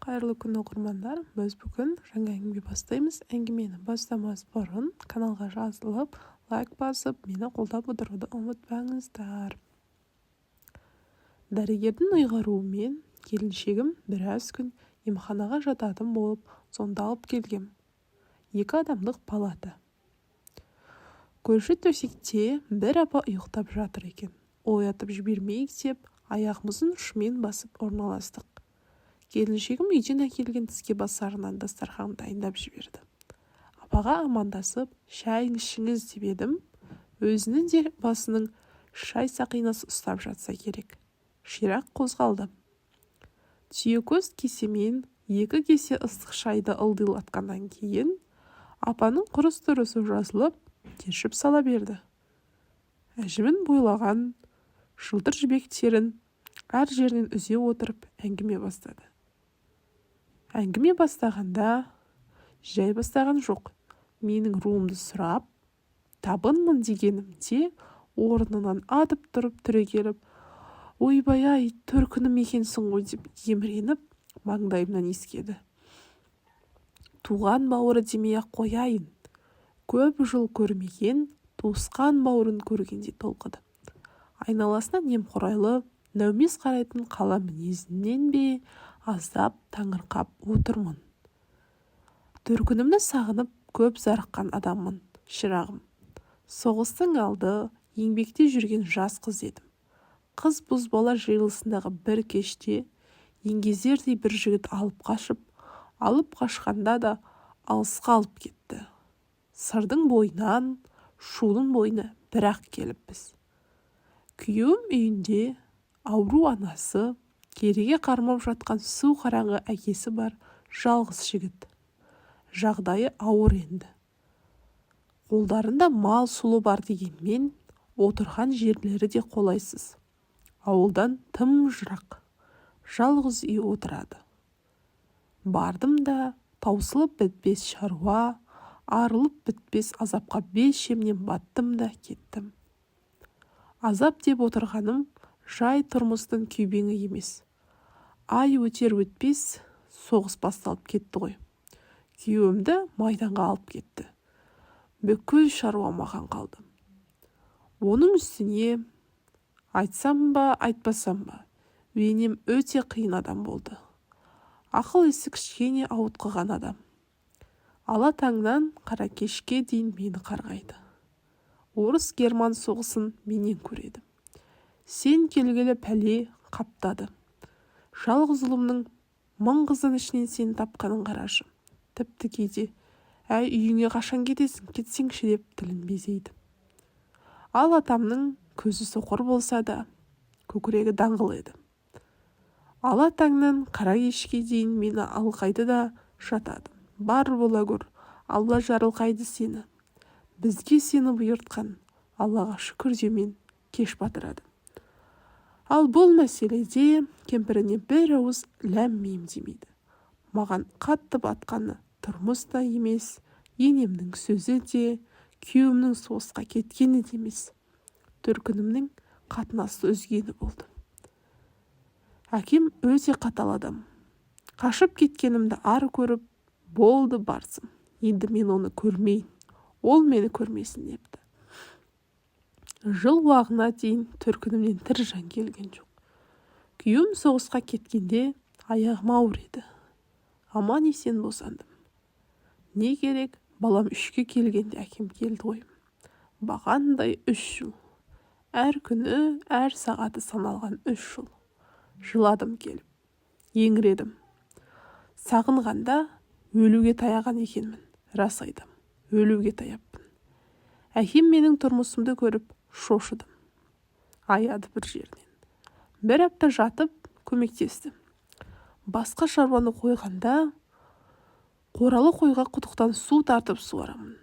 Қайырлы күн оқырмандар, біз бүгін жаңа әңгіме бастаймыз. Әңгімені бастамас бұрын каналға жазылып, лайк басып, мені қолдап отыруды ұмытпаңыздар. Дәрігердің ұйғаруымен келіншегім біраз күн емханаға жататын болып, сонда алып келгем. 2 адамдық палата. Көрші төсекте бір апа ұйықтап жатыр екен. Оятып жібермейік деп, аяғымыздың ұшымен басып орналастық. Келіншегім үйден әкелген тіске басарынан дастархан дайындап жіберді. Апаға амандасып, шай ішіңіз деп едім. Өзінің де басының шай сақинасы ұстап жатса керек. Ширақ қозғалды. Түйекөз кесемен 2 кесе ыстық шайды ылдилатқаннан кейін, апаның құрыс-тұрысы жазылып, тершіп сала берді. Әжімін бойлаған жылтыр жібектерін әр жерінен үзе отырып әңгіме бастады. Әңгіме бастағанда жай бастаған жоқ. Менің руымды сұрап, табынмын дегенімде орнынан атып тұрып түрегеліп, ойбай-ай, төркінім екенсің ғой деп еміреніп, маңдайымнан иіскеді. Туған бауыры демей-ақ қояйын. Көп жыл көрмеген, туысқан бауырын көргенде толқыды. Айналасына немқұрайлы, нәумес қарайтын қала мінезінен бе аздап таңырқап отырмын. Төркінімді сағынып көп зарыққан адаммын, шырағым. Соғыстың алды, еңбекте жүрген жас қыз едім. Қыз бұзбала жиылысындағы бір кеште еңгезердей бір жігіт алып қашқанда да алысқа алып кетті. Сырдың бойынан, шудың бойына бір-ақ келіппіз. Күйеуім үйінде ауру анасы, кереге қармап жатқан су қараңғы әкесі бар жалғыз жігіт. Жағдайы ауыр енді. Қолдарында мал сұлы бар дегенмен, отырған жерлері де қолайсыз. Ауылдан тым жырақ. Жалғыз үй отырады. Бардым да, таусылып бітпес шаруа, арылып бітпес азапқа белшемнен баттым да кеттім. Азап деп отырғаным жай тұрмыстың күйбеңі емес. Ай өтер-өтпес соғыс басталып кетті ғой. Күйеуімді майданға алып кетті. Бүкіл шаруа маған қалды. Оның үстіне айтсам ба, айтпасам ба, енем өте қиын адам болды. Ақыл-есі кішкене ауытқыған адам. Ала таңнан қара кешке дейін мені қарғайды. Орыс-герман соғысын менен көреді. Сен келгелі пәле қаптады. Жалғыз ұлымның 1000 қыздың ішінен сені тапқанын қарашы. Тіпті кейде, әй үйіңе қашан кетесің, кетсеңші деп тілін безейді. Ал атамның көзі соқыр болса да, көкірегі даңғыл еді. Ала таңнан қара кешке дейін мені алқайды да жатады. Бар бола көр, Алла жарылқайды сені. Бізге сені бұйыртқан, Аллаға шүкір деумен кеш батырады. Ал бұл мәселеде кемпіріне бір ауыз ләм-мим демейді. Маған қатты батқаны тұрмыс та емес, енемнің сөзі де, күйеуімнің соғысқа кеткені де емес. Төркінімнің қатынасы өзгені болды. Әкем өте қатал адам. Қашып кеткенімді ар көріп, болды барсым. Енді мен оны көрмейін, ол мені көрмесін депті. Жыл уағына дейін төркінімнен тір жан келген жоқ. Күйеуім соғысқа кеткенде аяғым ауыр еді. Аман есен босандым. Не керек, балам 3-ке келгенде әкем келді ғой. Бағандай 3 жыл. Әр күні, әр сағаты саналған 3 жыл. Жыладым келіп. Еңіредім. Сағынғанда өлуге таяған екенмін. Рас айтам, өлуге таяппын. Әкем менің тұрмысымды көріп шошыдым. Аяды бір жерінен. Бір апта жатып көмектесті. Басқа шаруаны қойғанда, қоралы қойға құдықтан су тартып суарамын.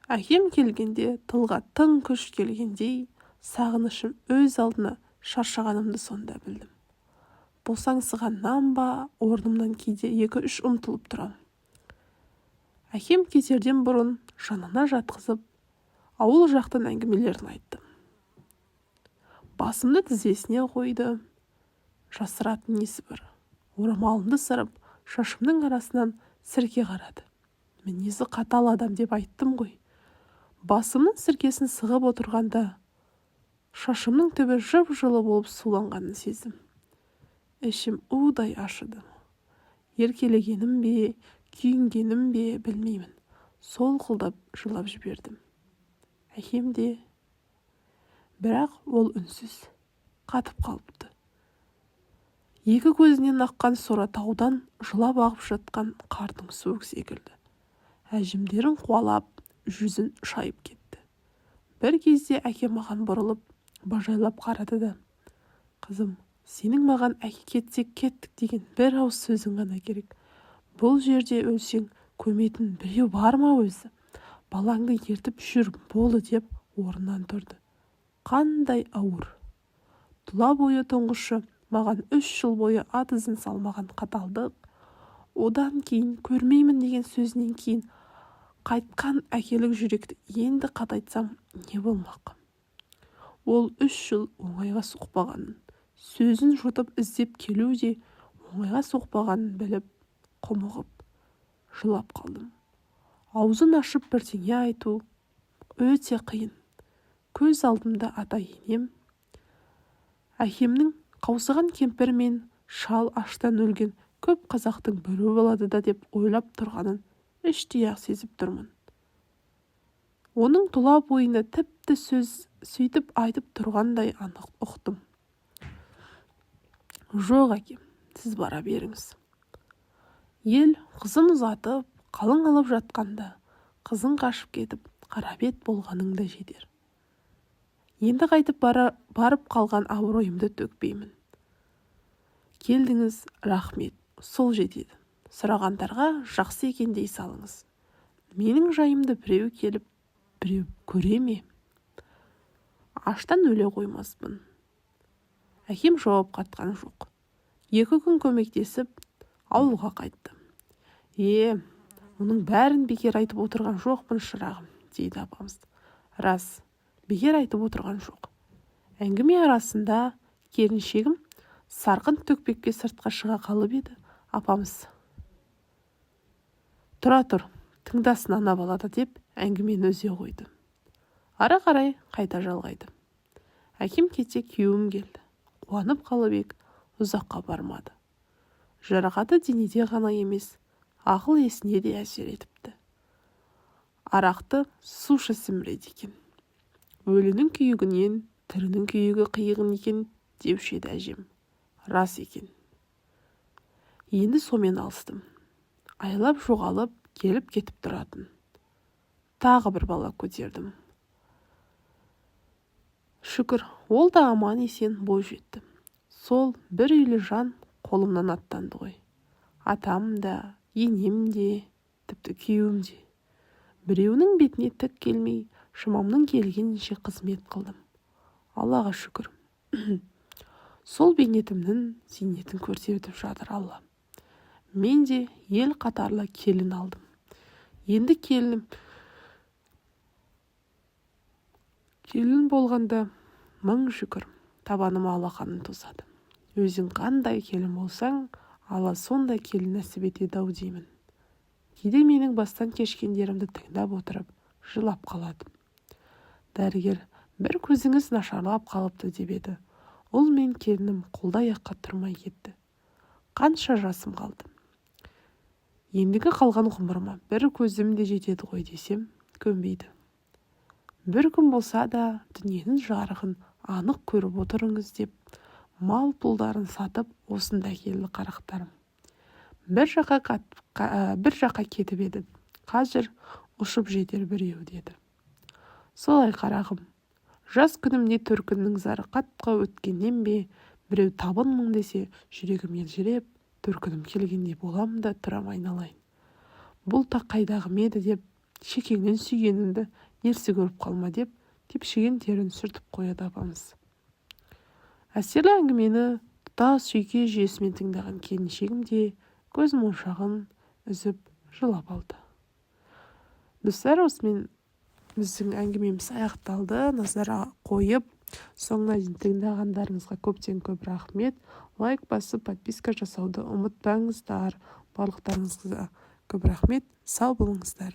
Әкем келгенде тылға тың күш келгендей, сағынышым өз алдына шаршағанымды сонда білдім. Босаңсығаннан ба, орнымнан кейде 2-3 ұмтылып тұрам. Әкем кетерден бұрын жанына жатқызып, ауыл жақтан әңгімелерін айтты. Басымды тізесіне қойды. Жасыратын несі бар. Орамалымды сырып, шашымның арасынан сірке қарады. Мінезі қатал адам деп айттым ғой. Басымның сіркесін сығып отырғанда шашымның түбі жып-жылы болып суланғанын сездім. Ішім удай ашыды. Еркелегенім бе, күйінгенім бе білмеймін. Солқылдап жылап жібердім. Әкем де, бірақ ол үнсіз, қатып қалыпты. Екі көзінен аққан сора таудан жылап ағып жатқан қардың суық секілді. Әжімдерін қуалап, жүзін шайып кетті. Бір кезде әкем маған бұрылып, бажайлап қарады да: «Қызым, сенің маған әке кетсек кеттік деген бір ауыз сөзің ғана керек. Бұл жерде өлсең көметін біреу бар ма өзі? Балаңды ертіп жүр болды» деп орнынан тұрды. Қандай ауыр. Тұла бойы тұңғышы маған 3 жыл бойы ат ізін салмаған қаталдық, одан кейін көрмеймін деген сөзінен кейін қайтқан әкелік жүректі енді қатайтсам не болмақ? Ол 3 жыл оңайға соқпағанын, сөзін жұтып іздеп келу де оңайға соқпағанын біліп, құмығып, жылап қалдым. Аузын ашып бірдеңе айту өте қиын. Көз алдымда ата-енем, әкемнің қаусаған кемпір мен шал аштан өлген көп қазақтың бірі болады да деп ойлап тұрғанын іштей-ақ сезіп тұрмын. Оның тұла бойында тіпті сөз сөйтіп айтып тұрғандай анық ұқтым. «Жоқ, әкем, сіз бара беріңіз. Ел қызын ұзатып, қалың алып жатқанда, қызың қашып кетіп, қара бет болғаныңда жетер. Енді қайтып барып қалған абыройымды төкпеймін. Келдіңіз, рахмет, сол жетеді. Сұрағандарға жақсы екен дей салыңыз. Менің жайымды біреу келіп, біреу көре ме? Аштан өле қоймаспын». Әкем жауап қатқан жоқ. 2 күн көмектесіп, ауылға қайтты. Мұның бәрін бекер айтып отырған жоқпын, шырағым, дейді апамыз. Рас, бекер айтып отырған жоқ. Әңгіме арасында келіншегім сарқын төкпекке сыртқа шыға қалып еді. Апамыз: «Тұра тұр, тыңдасын ана балада» деп әңгімені үзе қойды. Ары қарай қайта жалғайды. Әкем кетсе күйеуім келді. Қуанып қалып ек, ұзаққа бармады. Жарақаты денеде ғана емес, ақыл есіне де әсер етіпті. Арақты суша сіміреді екен. Өлінің күйігінен тірінің күйігі қиығын екен деуші еді әжем. Рас екен. Енді сомен алыстым. Айлап жоғалып келіп кетіп тұратын. Тағы бір бала көтердім. Шүкір, ол да аман есен бой жетті. Сол бір үйлі жан қолымнан аттанды ғой. Атам да, енем де, тіпті күйеуім де. Біреуінің бетіне тік келмей, шамамның келгенінше қызмет қылдым. Аллаға шүкір. Сол бейнетімнің зейнетін көрсетіп жатыр Алла. Мен де ел қатарлы келін алдым. Енді келін болғанда мың шүкір, табаным алақанын тосады. Өзің қандай келін болсаң, Алла сондай келін нәсіп етеді-ау деймін. Кейде менің бастан кешкендерімді тыңдап отырып, жылап қаладым. Дәрігер: «Бір көзіңіз нашарлап қалыпты» деп еді. Ұл мен келінім қолдай-аққа тұрмай кетті. Қанша жасым қалды. Ендігі қалған ғұмырыма бір көзім де жетеді ғой десем, көнбейді. Бір күн болса да дүниенің жарығын анық көріп отырыңыз деп, мал пұлдарын сатып осында келді қарақтарым. Бір жаққа кетіп еді. Қазір ұшып жетер біреу деді. Солай қарағым. Жас күнімде төркіннің зары қатқа өткеннен бе, біреу табынмын десе, жүрегім елжіреп, төркінім келгенде болам да тұрам айналайын. Бұл тақ қайдағы меді деп, шекеңнен сүйгенімді нерсі көріп қалма деп, тепшіген терін сүртіп қояды апамыз. Әсерлі әңгімені тұтас жүйке жүйесімен тыңдаған келіншегім де көз моншағын үзіп жылап алды. Достар, осымен біздің әңгімеміз аяқталды. Назар қойып, соңына дейін тыңдағандарыңызға көптен көп рахмет. Лайк басып, подписка жасауды ұмытпаңыздар. барлықтарыңызға көп рахмет, сау болыңыздар.